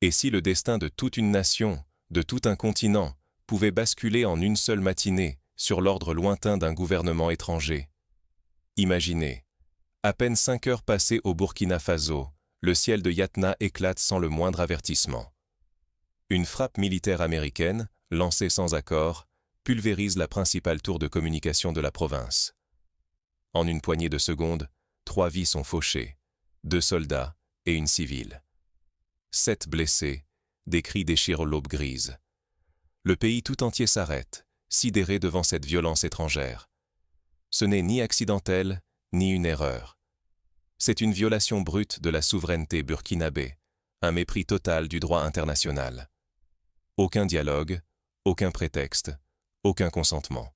Et si le destin de toute une nation, de tout un continent, pouvait basculer en une seule matinée sur l'ordre lointain d'un gouvernement étranger? Imaginez, à peine 5 heures passées au Burkina Faso, le ciel de Yatna éclate sans le moindre avertissement. Une frappe militaire américaine, lancée sans accord, pulvérise la principale tour de communication de la province. En une poignée de secondes, 3 vies sont fauchées, 2 soldats et une civile. 7 blessés, des cris déchirent l'aube grise. Le pays tout entier s'arrête, sidéré devant cette violence étrangère. Ce n'est ni accidentel, ni une erreur. C'est une violation brute de la souveraineté burkinabé, un mépris total du droit international. Aucun dialogue, aucun prétexte, aucun consentement.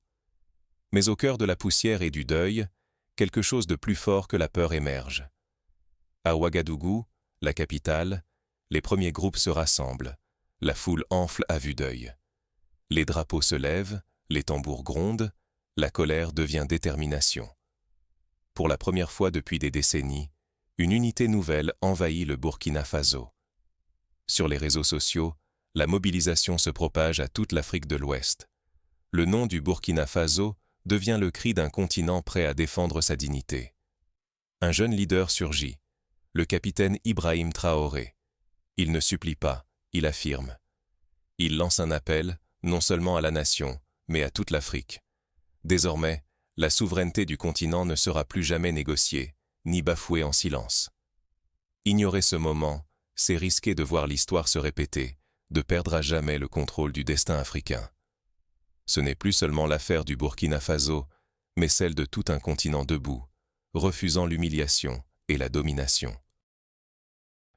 Mais au cœur de la poussière et du deuil, quelque chose de plus fort que la peur émerge. À Ouagadougou, la capitale, les premiers groupes se rassemblent, la foule enfle à vue d'œil. Les drapeaux se lèvent, les tambours grondent, la colère devient détermination. Pour la première fois depuis des décennies, une unité nouvelle envahit le Burkina Faso. Sur les réseaux sociaux, la mobilisation se propage à toute l'Afrique de l'Ouest. Le nom du Burkina Faso devient le cri d'un continent prêt à défendre sa dignité. Un jeune leader surgit, le capitaine Ibrahim Traoré. Il ne supplie pas, il affirme. Il lance un appel, non seulement à la nation, mais à toute l'Afrique. Désormais, la souveraineté du continent ne sera plus jamais négociée, ni bafouée en silence. Ignorer ce moment, c'est risquer de voir l'histoire se répéter, de perdre à jamais le contrôle du destin africain. Ce n'est plus seulement l'affaire du Burkina Faso, mais celle de tout un continent debout, refusant l'humiliation et la domination.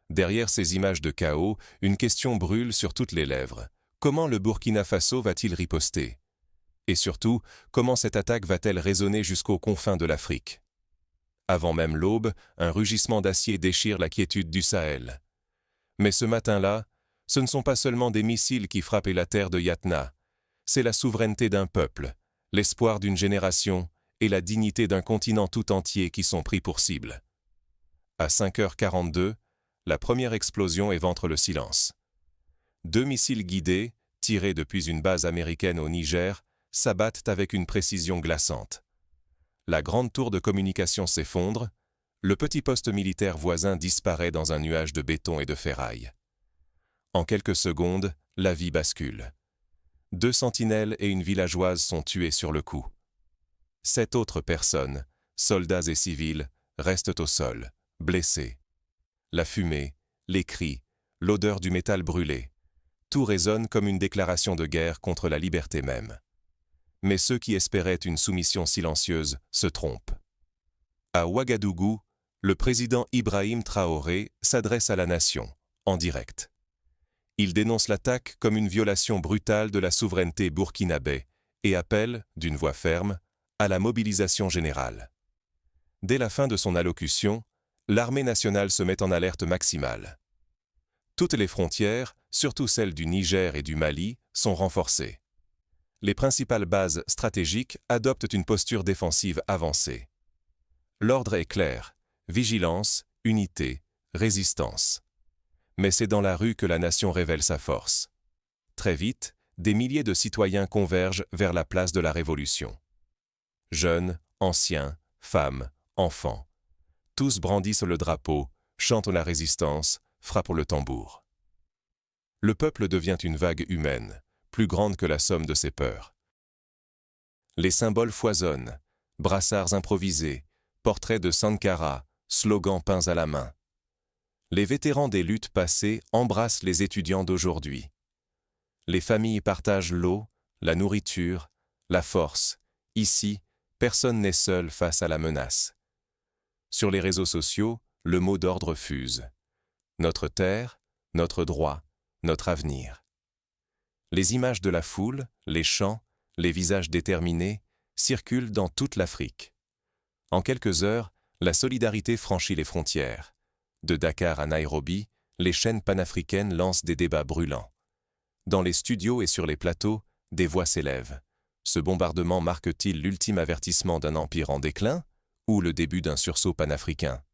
Derrière ces images de chaos, une question brûle sur toutes les lèvres. Comment le Burkina Faso va-t-il riposter? Et surtout, comment cette attaque va-t-elle résonner jusqu'aux confins de l'Afrique? Avant même l'aube, un rugissement d'acier déchire la quiétude du Sahel. Mais ce matin-là, ce ne sont pas seulement des missiles qui frappaient la terre de Yatna, c'est la souveraineté d'un peuple, l'espoir d'une génération et la dignité d'un continent tout entier qui sont pris pour cible. À 5h42, la première explosion éventre le silence. 2 missiles guidés, tirés depuis une base américaine au Niger, s'abattent avec une précision glaçante. La grande tour de communication s'effondre, le petit poste militaire voisin disparaît dans un nuage de béton et de ferraille. En quelques secondes, la vie bascule. 2 sentinelles et une villageoise sont tuées sur le coup. 7 autres personnes, soldats et civils, restent au sol, blessés. La fumée, les cris, l'odeur du métal brûlé, tout résonne comme une déclaration de guerre contre la liberté même. Mais ceux qui espéraient une soumission silencieuse se trompent. À Ouagadougou, le président Ibrahim Traoré s'adresse à la nation, en direct. Il dénonce l'attaque comme une violation brutale de la souveraineté burkinabé et appelle, d'une voix ferme, à la mobilisation générale. Dès la fin de son allocution, l'armée nationale se met en alerte maximale. Toutes les frontières, surtout celles du Niger et du Mali, sont renforcées. Les principales bases stratégiques adoptent une posture défensive avancée. L'ordre est clair, vigilance, unité, résistance. Mais c'est dans la rue que la nation révèle sa force. Très vite, des milliers de citoyens convergent vers la place de la Révolution. Jeunes, anciens, femmes, enfants. Tous brandissent le drapeau, chantent la résistance, frappent le tambour. Le peuple devient une vague humaine, plus grande que la somme de ses peurs. Les symboles foisonnent, brassards improvisés, portraits de Sankara, slogans peints à la main. Les vétérans des luttes passées embrassent les étudiants d'aujourd'hui. Les familles partagent l'eau, la nourriture, la force. Ici, personne n'est seul face à la menace. Sur les réseaux sociaux, le mot d'ordre fuse. Notre terre, notre droit, notre avenir. Les images de la foule, les chants, les visages déterminés circulent dans toute l'Afrique. En quelques heures, la solidarité franchit les frontières. De Dakar à Nairobi, les chaînes panafricaines lancent des débats brûlants. Dans les studios et sur les plateaux, des voix s'élèvent. Ce bombardement marque-t-il l'ultime avertissement d'un empire en déclin ou le début d'un sursaut panafricain?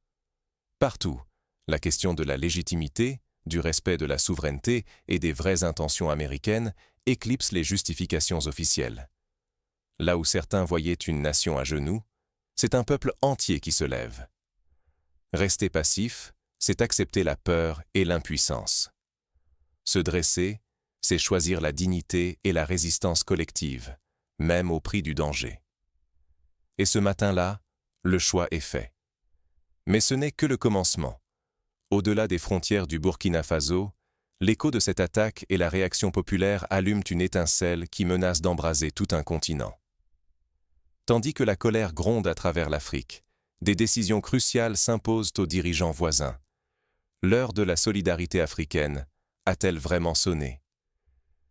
Partout, la question de la légitimité, du respect de la souveraineté et des vraies intentions américaines éclipse les justifications officielles. Là où certains voyaient une nation à genoux, c'est un peuple entier qui se lève. Rester passif, c'est accepter la peur et l'impuissance. Se dresser, c'est choisir la dignité et la résistance collective, même au prix du danger. Et ce matin-là, le choix est fait. Mais ce n'est que le commencement. Au-delà des frontières du Burkina Faso, l'écho de cette attaque et la réaction populaire allument une étincelle qui menace d'embraser tout un continent. Tandis que la colère gronde à travers l'Afrique, des décisions cruciales s'imposent aux dirigeants voisins. L'heure de la solidarité africaine a-t-elle vraiment sonné?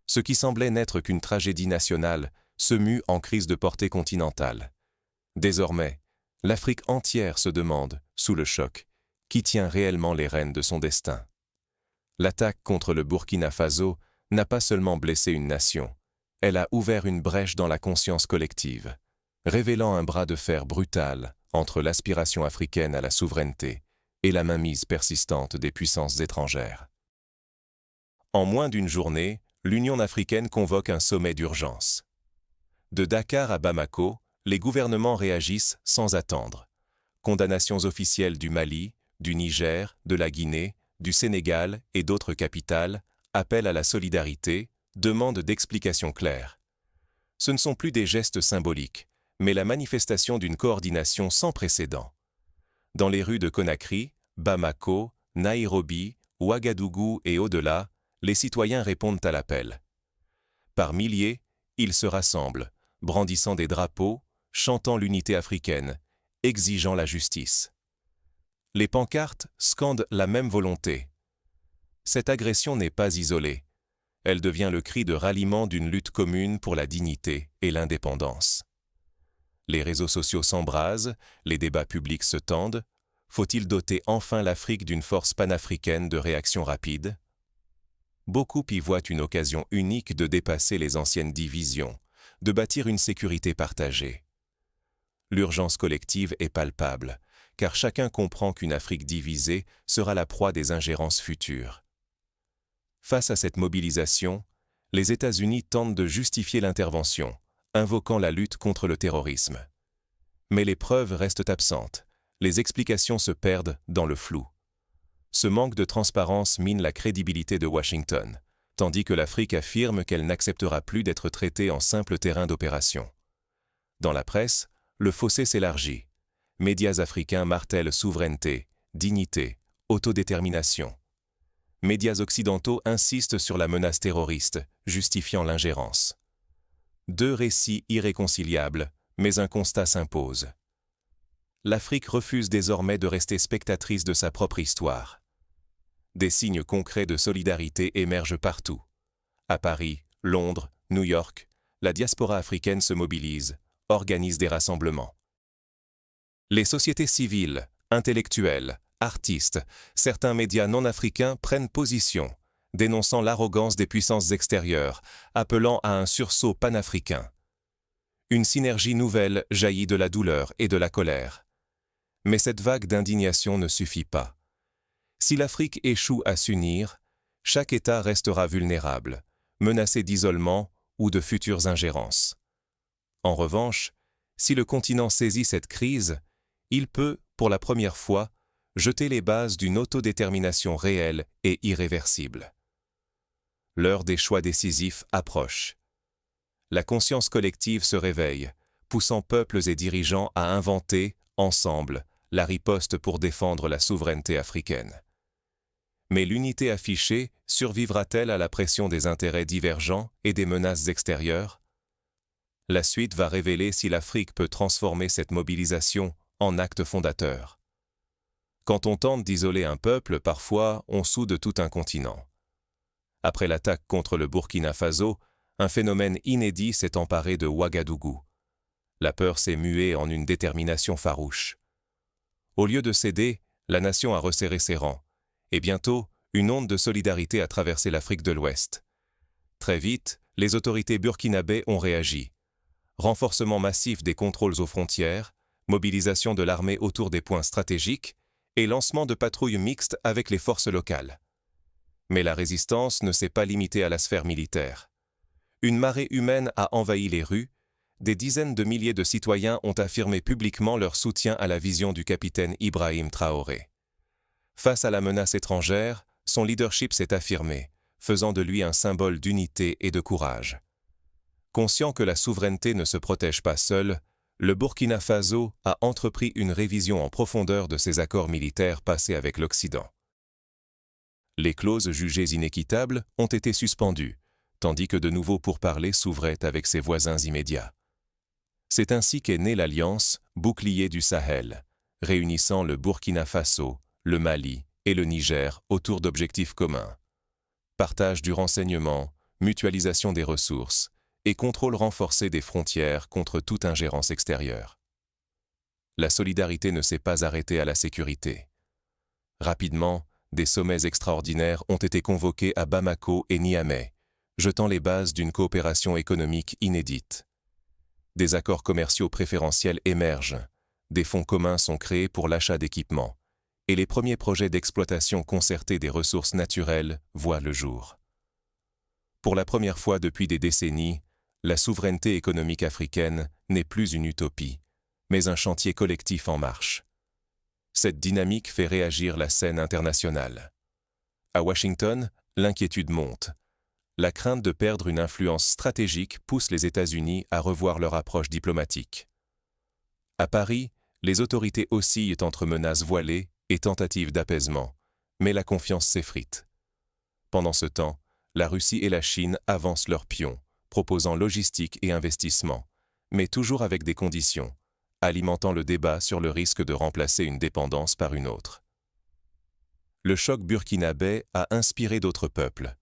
Ce qui semblait n'être qu'une tragédie nationale se mue en crise de portée continentale. Désormais, l'Afrique entière se demande, sous le choc, qui tient réellement les rênes de son destin. L'attaque contre le Burkina Faso n'a pas seulement blessé une nation, elle a ouvert une brèche dans la conscience collective, révélant un bras de fer brutal entre l'aspiration africaine à la souveraineté et la mainmise persistante des puissances étrangères. En moins d'une journée, l'Union africaine convoque un sommet d'urgence. De Dakar à Bamako, les gouvernements réagissent sans attendre. Condamnations officielles du Mali, du Niger, de la Guinée, du Sénégal et d'autres capitales, appellent à la solidarité, demandent d'explications claires. Ce ne sont plus des gestes symboliques, mais la manifestation d'une coordination sans précédent. Dans les rues de Conakry, Bamako, Nairobi, Ouagadougou et au-delà, les citoyens répondent à l'appel. Par milliers, ils se rassemblent, brandissant des drapeaux, chantant l'unité africaine, exigeant la justice. Les pancartes scandent la même volonté. Cette agression n'est pas isolée. Elle devient le cri de ralliement d'une lutte commune pour la dignité et l'indépendance. Les réseaux sociaux s'embrasent, les débats publics se tendent. Faut-il doter enfin l'Afrique d'une force panafricaine de réaction rapide? Beaucoup y voient une occasion unique de dépasser les anciennes divisions, de bâtir une sécurité partagée. L'urgence collective est palpable, car chacun comprend qu'une Afrique divisée sera la proie des ingérences futures. Face à cette mobilisation, les États-Unis tentent de justifier l'intervention, invoquant la lutte contre le terrorisme. Mais les preuves restent absentes, les explications se perdent dans le flou. Ce manque de transparence mine la crédibilité de Washington, tandis que l'Afrique affirme qu'elle n'acceptera plus d'être traitée en simple terrain d'opération. Dans la presse, le fossé s'élargit. Médias africains martèlent souveraineté, dignité, autodétermination. Médias occidentaux insistent sur la menace terroriste, justifiant l'ingérence. Deux récits irréconciliables, mais un constat s'impose. L'Afrique refuse désormais de rester spectatrice de sa propre histoire. Des signes concrets de solidarité émergent partout. À Paris, Londres, New York, la diaspora africaine se mobilise, organise des rassemblements. Les sociétés civiles, intellectuelles, artistes, certains médias non africains prennent position, dénonçant l'arrogance des puissances extérieures, appelant à un sursaut panafricain. Une synergie nouvelle jaillit de la douleur et de la colère. Mais cette vague d'indignation ne suffit pas. Si l'Afrique échoue à s'unir, chaque État restera vulnérable, menacé d'isolement ou de futures ingérences. En revanche, si le continent saisit cette crise, il peut, pour la première fois, jeter les bases d'une autodétermination réelle et irréversible. L'heure des choix décisifs approche. La conscience collective se réveille, poussant peuples et dirigeants à inventer, ensemble, la riposte pour défendre la souveraineté africaine. Mais l'unité affichée survivra-t-elle à la pression des intérêts divergents et des menaces extérieures? La suite va révéler si l'Afrique peut transformer cette mobilisation en acte fondateur. Quand on tente d'isoler un peuple, parfois on soude tout un continent. Après l'attaque contre le Burkina Faso, un phénomène inédit s'est emparé de Ouagadougou. La peur s'est muée en une détermination farouche. Au lieu de céder, la nation a resserré ses rangs, et bientôt, une onde de solidarité a traversé l'Afrique de l'Ouest. Très vite, les autorités burkinabées ont réagi. Renforcement massif des contrôles aux frontières, mobilisation de l'armée autour des points stratégiques et lancement de patrouilles mixtes avec les forces locales. Mais la résistance ne s'est pas limitée à la sphère militaire. Une marée humaine a envahi les rues, des dizaines de milliers de citoyens ont affirmé publiquement leur soutien à la vision du capitaine Ibrahim Traoré. Face à la menace étrangère, son leadership s'est affirmé, faisant de lui un symbole d'unité et de courage. Conscient que la souveraineté ne se protège pas seule, le Burkina Faso a entrepris une révision en profondeur de ses accords militaires passés avec l'Occident. Les clauses jugées inéquitables ont été suspendues, tandis que de nouveaux pourparlers s'ouvraient avec ses voisins immédiats. C'est ainsi qu'est née l'alliance Bouclier du Sahel, réunissant le Burkina Faso, le Mali et le Niger autour d'objectifs communs. Partage du renseignement, mutualisation des ressources et contrôle renforcé des frontières contre toute ingérence extérieure. La solidarité ne s'est pas arrêtée à la sécurité. Rapidement, des sommets extraordinaires ont été convoqués à Bamako et Niamey, jetant les bases d'une coopération économique inédite. Des accords commerciaux préférentiels émergent, des fonds communs sont créés pour l'achat d'équipements, et les premiers projets d'exploitation concertée des ressources naturelles voient le jour. Pour la première fois depuis des décennies, la souveraineté économique africaine n'est plus une utopie, mais un chantier collectif en marche. Cette dynamique fait réagir la scène internationale. À Washington, l'inquiétude monte. La crainte de perdre une influence stratégique pousse les États-Unis à revoir leur approche diplomatique. À Paris, les autorités oscillent entre menaces voilées et tentatives d'apaisement, mais la confiance s'effrite. Pendant ce temps, la Russie et la Chine avancent leurs pions, proposant logistique et investissement, mais toujours avec des conditions, alimentant le débat sur le risque de remplacer une dépendance par une autre. Le choc burkinabé a inspiré d'autres peuples.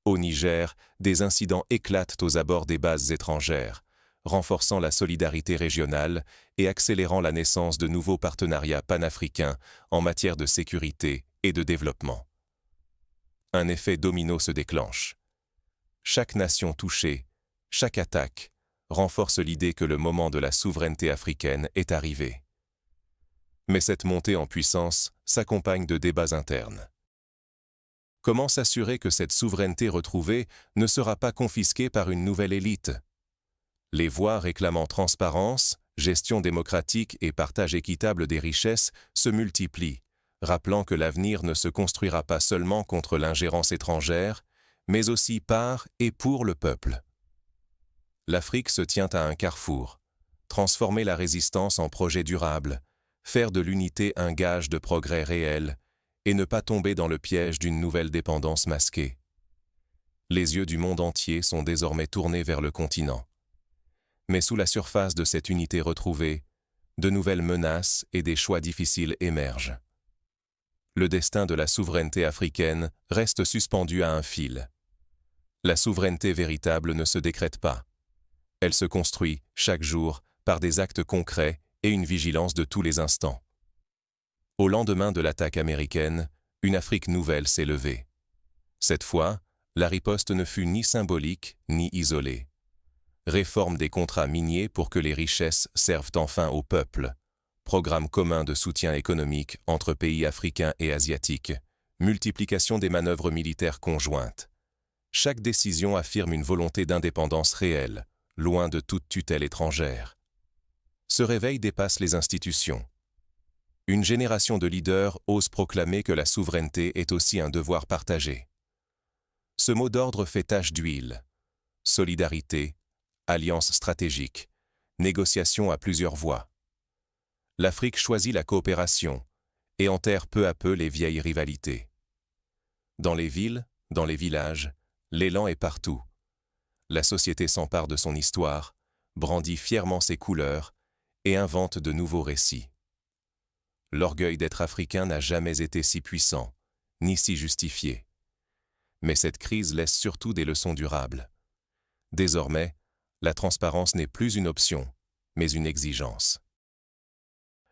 Au Niger, des incidents éclatent aux abords des bases étrangères, renforçant la solidarité régionale et accélérant la naissance de nouveaux partenariats panafricains en matière de sécurité et de développement. Un effet domino se déclenche. Chaque nation touchée, chaque attaque, renforce l'idée que le moment de la souveraineté africaine est arrivé. Mais cette montée en puissance s'accompagne de débats internes. Comment s'assurer que cette souveraineté retrouvée ne sera pas confisquée par une nouvelle élite? Les voix réclamant transparence, gestion démocratique et partage équitable des richesses se multiplient, rappelant que l'avenir ne se construira pas seulement contre l'ingérence étrangère, mais aussi par et pour le peuple. L'Afrique se tient à un carrefour. Transformer la résistance en projet durable, faire de l'unité un gage de progrès réel, et ne pas tomber dans le piège d'une nouvelle dépendance masquée. Les yeux du monde entier sont désormais tournés vers le continent. Mais sous la surface de cette unité retrouvée, de nouvelles menaces et des choix difficiles émergent. Le destin de la souveraineté africaine reste suspendu à un fil. La souveraineté véritable ne se décrète pas. Elle se construit, chaque jour, par des actes concrets et une vigilance de tous les instants. Au lendemain de l'attaque américaine, une Afrique nouvelle s'est levée. Cette fois, la riposte ne fut ni symbolique ni isolée. Réforme des contrats miniers pour que les richesses servent enfin au peuple. Programme commun de soutien économique entre pays africains et asiatiques. Multiplication des manœuvres militaires conjointes. Chaque décision affirme une volonté d'indépendance réelle, loin de toute tutelle étrangère. Ce réveil dépasse les institutions. Une génération de leaders ose proclamer que la souveraineté est aussi un devoir partagé. Ce mot d'ordre fait tache d'huile. Solidarité, alliance stratégique, négociation à plusieurs voies. L'Afrique choisit la coopération et enterre peu à peu les vieilles rivalités. Dans les villes, dans les villages, l'élan est partout. La société s'empare de son histoire, brandit fièrement ses couleurs et invente de nouveaux récits. L'orgueil d'être africain n'a jamais été si puissant, ni si justifié. Mais cette crise laisse surtout des leçons durables. Désormais, la transparence n'est plus une option, mais une exigence.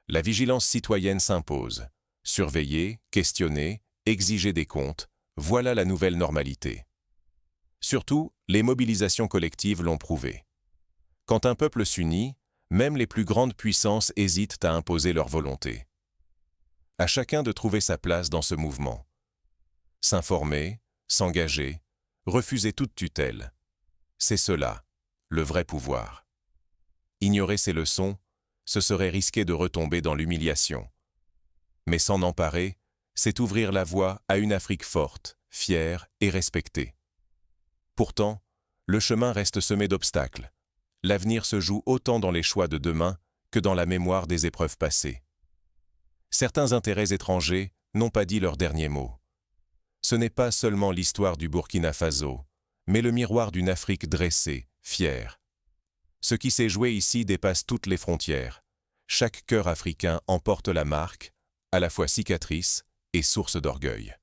La vigilance citoyenne s'impose. Surveiller, questionner, exiger des comptes, voilà la nouvelle normalité. Surtout, les mobilisations collectives l'ont prouvé. Quand un peuple s'unit, même les plus grandes puissances hésitent à imposer leur volonté. À chacun de trouver sa place dans ce mouvement. s'informer, s'engager, refuser toute tutelle. C'est cela, le vrai pouvoir. Ignorer ces leçons, ce serait risquer de retomber dans l'humiliation. Mais s'en emparer, c'est ouvrir la voie à une Afrique forte, fière et respectée. Pourtant, le chemin reste semé d'obstacles. L'avenir se joue autant dans les choix de demain que dans la mémoire des épreuves passées. Certains intérêts étrangers n'ont pas dit leur dernier mot. Ce n'est pas seulement l'histoire du Burkina Faso, mais le miroir d'une Afrique dressée, fière. Ce qui s'est joué ici dépasse toutes les frontières. Chaque cœur africain en porte la marque, à la fois cicatrice et source d'orgueil.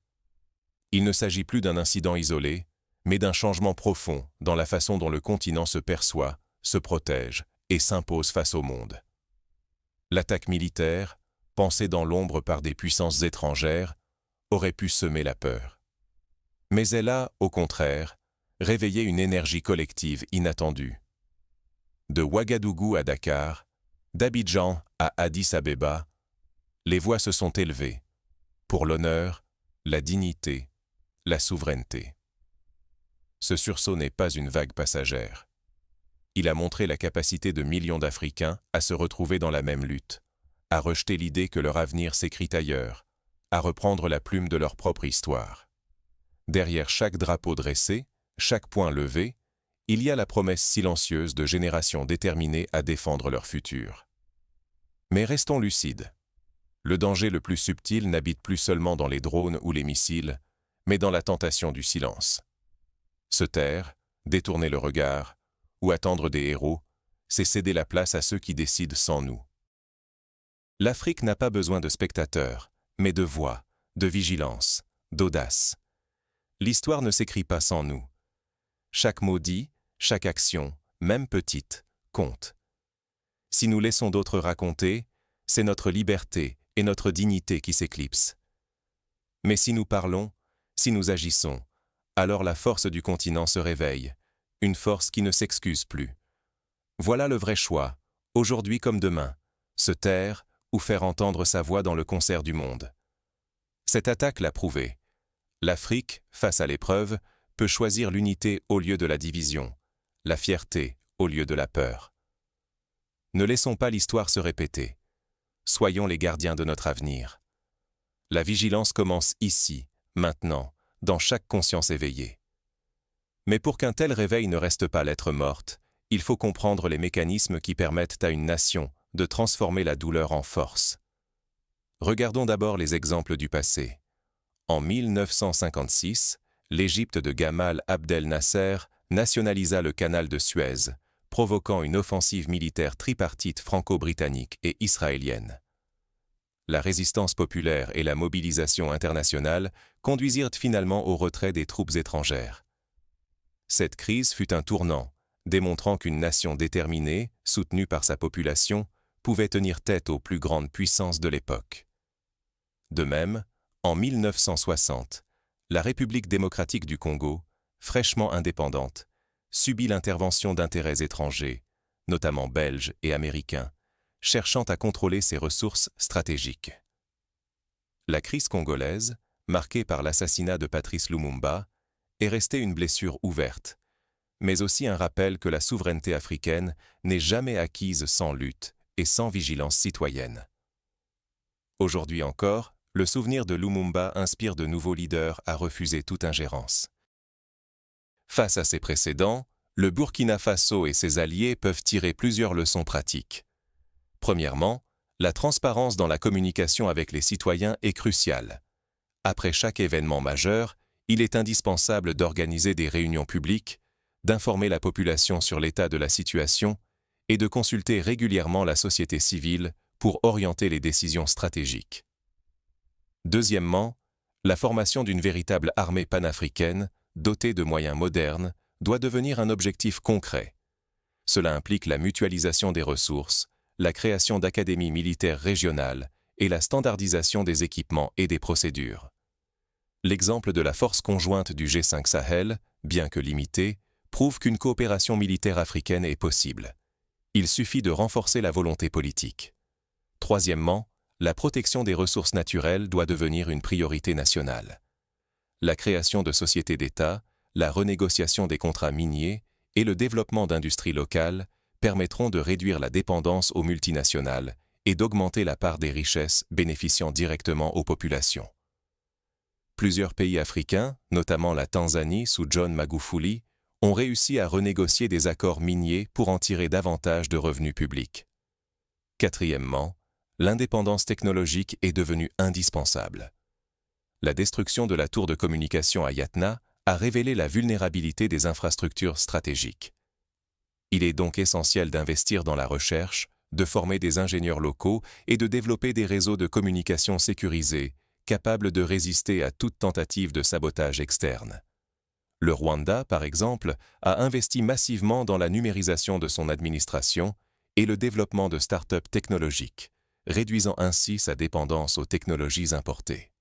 Il ne s'agit plus d'un incident isolé, mais d'un changement profond dans la façon dont le continent se perçoit, se protège et s'impose face au monde. L'attaque militaire, pensée dans l'ombre par des puissances étrangères, aurait pu semer la peur. Mais elle a, au contraire, réveillé une énergie collective inattendue. De Ouagadougou à Dakar, d'Abidjan à Addis Abeba, les voix se sont élevées pour l'honneur, la dignité, la souveraineté. Ce sursaut n'est pas une vague passagère. Il a montré la capacité de millions d'Africains à se retrouver dans la même lutte, à rejeter l'idée que leur avenir s'écrit ailleurs, à reprendre la plume de leur propre histoire. Derrière chaque drapeau dressé, chaque poing levé, il y a la promesse silencieuse de générations déterminées à défendre leur futur. Mais restons lucides. Le danger le plus subtil n'habite plus seulement dans les drones ou les missiles, mais dans la tentation du silence. Se taire, détourner le regard, ou attendre des héros, c'est céder la place à ceux qui décident sans nous. L'Afrique n'a pas besoin de spectateurs, mais de voix, de vigilance, d'audace. L'histoire ne s'écrit pas sans nous. Chaque mot dit, chaque action, même petite, compte. Si nous laissons d'autres raconter, c'est notre liberté et notre dignité qui s'éclipsent. Mais si nous parlons, si nous agissons, alors la force du continent se réveille, une force qui ne s'excuse plus. Voilà le vrai choix, aujourd'hui comme demain, se taire ou faire entendre sa voix dans le concert du monde. Cette attaque l'a prouvé. L'Afrique, face à l'épreuve, peut choisir l'unité au lieu de la division, la fierté au lieu de la peur. Ne laissons pas l'histoire se répéter. Soyons les gardiens de notre avenir. La vigilance commence ici, maintenant, dans chaque conscience éveillée. Mais pour qu'un tel réveil ne reste pas lettre morte, il faut comprendre les mécanismes qui permettent à une nation de transformer la douleur en force. Regardons d'abord les exemples du passé. En 1956, l'Égypte de Gamal Abdel Nasser nationalisa le canal de Suez, provoquant une offensive militaire tripartite franco-britannique et israélienne. La résistance populaire et la mobilisation internationale conduisirent finalement au retrait des troupes étrangères. Cette crise fut un tournant, démontrant qu'une nation déterminée, soutenue par sa population, pouvait tenir tête aux plus grandes puissances de l'époque. De même, en 1960, la République démocratique du Congo, fraîchement indépendante, subit l'intervention d'intérêts étrangers, notamment belges et américains, cherchant à contrôler ses ressources stratégiques. La crise congolaise, marquée par l'assassinat de Patrice Lumumba, est restée une blessure ouverte, mais aussi un rappel que la souveraineté africaine n'est jamais acquise sans lutte et sans vigilance citoyenne. Aujourd'hui encore, le souvenir de Lumumba inspire de nouveaux leaders à refuser toute ingérence. Face à ces précédents, le Burkina Faso et ses alliés peuvent tirer plusieurs leçons pratiques. Premièrement, la transparence dans la communication avec les citoyens est cruciale. Après chaque événement majeur, il est indispensable d'organiser des réunions publiques, d'informer la population sur l'état de la situation et de consulter régulièrement la société civile pour orienter les décisions stratégiques. Deuxièmement, la formation d'une véritable armée panafricaine, dotée de moyens modernes, doit devenir un objectif concret. Cela implique la mutualisation des ressources, la création d'académies militaires régionales et la standardisation des équipements et des procédures. L'exemple de la force conjointe du G5 Sahel, bien que limitée, prouve qu'une coopération militaire africaine est possible. Il suffit de renforcer la volonté politique. Troisièmement, la protection des ressources naturelles doit devenir une priorité nationale. la création de sociétés d'État, la renégociation des contrats miniers et le développement d'industries locales permettront de réduire la dépendance aux multinationales et d'augmenter la part des richesses bénéficiant directement aux populations. Plusieurs pays africains, notamment la Tanzanie sous John Magufuli, ont réussi à renégocier des accords miniers pour en tirer davantage de revenus publics. Quatrièmement, l'indépendance technologique est devenue indispensable. La destruction de la tour de communication à Yatna a révélé la vulnérabilité des infrastructures stratégiques. Il est donc essentiel d'investir dans la recherche, de former des ingénieurs locaux et de développer des réseaux de communication sécurisés, capables de résister à toute tentative de sabotage externe. Le Rwanda, par exemple, a investi massivement dans la numérisation de son administration et le développement de start-up technologiques, réduisant ainsi sa dépendance aux technologies importées.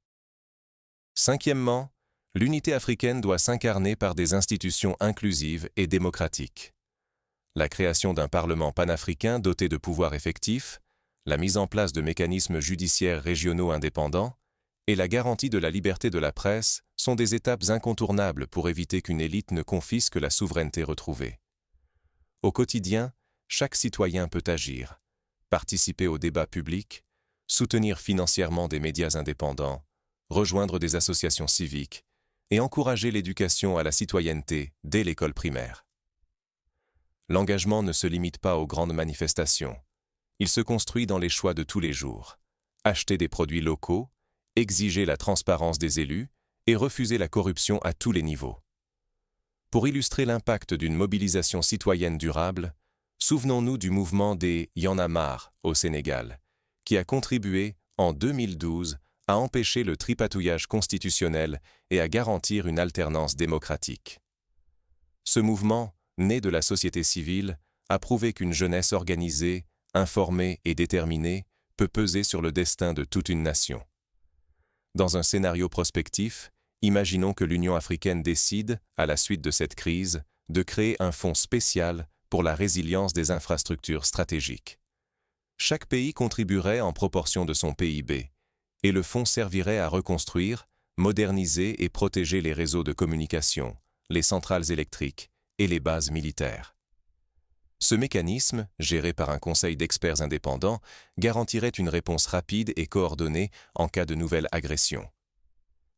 Cinquièmement, l'unité africaine doit s'incarner par des institutions inclusives et démocratiques. La création d'un Parlement panafricain doté de pouvoirs effectifs, la mise en place de mécanismes judiciaires régionaux indépendants et la garantie de la liberté de la presse sont des étapes incontournables pour éviter qu'une élite ne confisque la souveraineté retrouvée. Au quotidien, chaque citoyen peut agir, participer au débat public, soutenir financièrement des médias indépendants, rejoindre des associations civiques et encourager l'éducation à la citoyenneté dès l'école primaire. L'engagement ne se limite pas aux grandes manifestations. Il se construit dans les choix de tous les jours. Acheter des produits locaux, exiger la transparence des élus et refuser la corruption à tous les niveaux. Pour illustrer l'impact d'une mobilisation citoyenne durable, souvenons-nous du mouvement des « Y en a marre » au Sénégal, qui a contribué, en 2012, à empêcher le tripatouillage constitutionnel et à garantir une alternance démocratique. Ce mouvement, né de la société civile, a prouvé qu'une jeunesse organisée, informée et déterminée peut peser sur le destin de toute une nation. Dans un scénario prospectif, imaginons que l'Union africaine décide, à la suite de cette crise, de créer un fonds spécial pour la résilience des infrastructures stratégiques. Chaque pays contribuerait en proportion de son PIB, et le fonds servirait à reconstruire, moderniser et protéger les réseaux de communication, les centrales électriques et les bases militaires. Ce mécanisme, géré par un conseil d'experts indépendants, garantirait une réponse rapide et coordonnée en cas de nouvelle agression.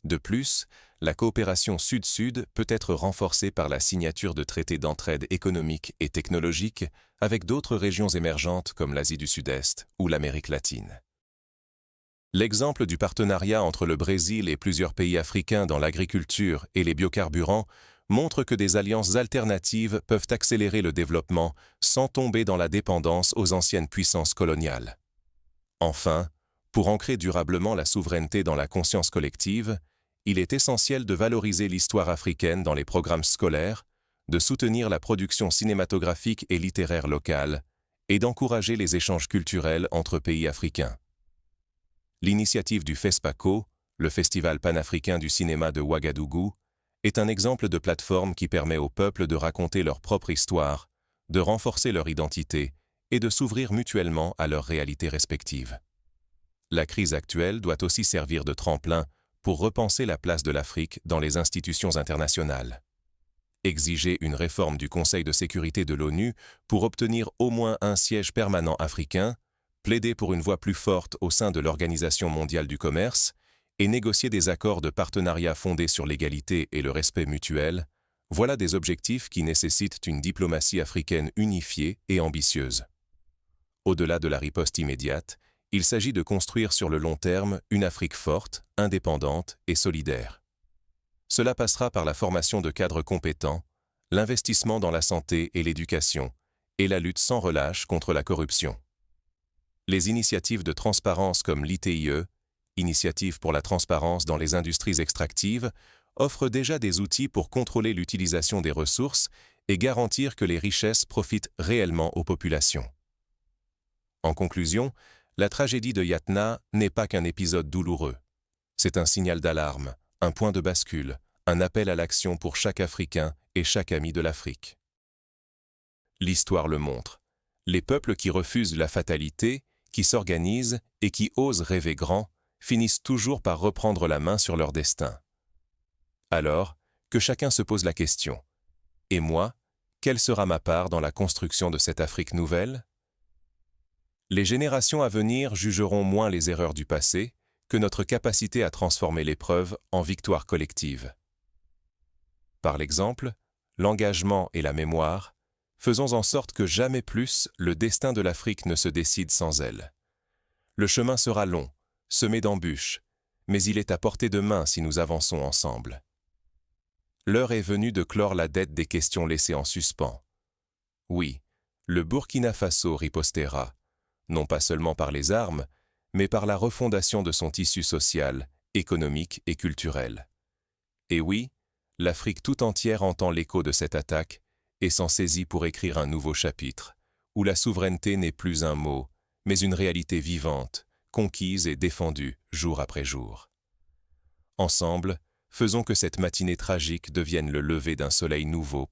De plus, la coopération Sud-Sud peut être renforcée par la signature de traités d'entraide économique et technologique avec d'autres régions émergentes comme l'Asie du Sud-Est ou l'Amérique latine. L'exemple du partenariat entre le Brésil et plusieurs pays africains dans l'agriculture et les biocarburants montre que des alliances alternatives peuvent accélérer le développement sans tomber dans la dépendance aux anciennes puissances coloniales. Enfin, pour ancrer durablement la souveraineté dans la conscience collective, il est essentiel de valoriser l'histoire africaine dans les programmes scolaires, de soutenir la production cinématographique et littéraire locale, et d'encourager les échanges culturels entre pays africains. L'initiative du FESPACO, le Festival panafricain du cinéma de Ouagadougou, est un exemple de plateforme qui permet aux peuples de raconter leur propre histoire, de renforcer leur identité et de s'ouvrir mutuellement à leurs réalités respectives. La crise actuelle doit aussi servir de tremplin pour repenser la place de l'Afrique dans les institutions internationales. Exiger une réforme du Conseil de sécurité de l'ONU pour obtenir au moins un siège permanent africain, plaider pour une voix plus forte au sein de l'Organisation mondiale du commerce et négocier des accords de partenariat fondés sur l'égalité et le respect mutuel, voilà des objectifs qui nécessitent une diplomatie africaine unifiée et ambitieuse. Au-delà de la riposte immédiate, il s'agit de construire sur le long terme une Afrique forte, indépendante et solidaire. Cela passera par la formation de cadres compétents, l'investissement dans la santé et l'éducation, et la lutte sans relâche contre la corruption. Les initiatives de transparence comme l'ITIE, Initiative pour la transparence dans les industries extractives, offrent déjà des outils pour contrôler l'utilisation des ressources et garantir que les richesses profitent réellement aux populations. En conclusion, la tragédie de Yatna n'est pas qu'un épisode douloureux. C'est un signal d'alarme, un point de bascule, un appel à l'action pour chaque Africain et chaque ami de l'Afrique. L'histoire le montre. Les peuples qui refusent la fatalité, qui s'organisent et qui osent rêver grand, finissent toujours par reprendre la main sur leur destin. Alors, que chacun se pose la question. Et moi, quelle sera ma part dans la construction de cette Afrique nouvelle? Les générations à venir jugeront moins les erreurs du passé que notre capacité à transformer l'épreuve en victoire collective. Par l'exemple, l'engagement et la mémoire, faisons en sorte que jamais plus le destin de l'Afrique ne se décide sans elle. Le chemin sera long, semé d'embûches, mais il est à portée de main si nous avançons ensemble. L'heure est venue de clore la dette des questions laissées en suspens. Oui, le Burkina Faso ripostera, non pas seulement par les armes, mais par la refondation de son tissu social, économique et culturel. Et oui, l'Afrique tout entière entend l'écho de cette attaque et s'en saisit pour écrire un nouveau chapitre, où la souveraineté n'est plus un mot, mais une réalité vivante, conquise et défendue jour après jour. Ensemble, faisons que cette matinée tragique devienne le lever d'un soleil nouveau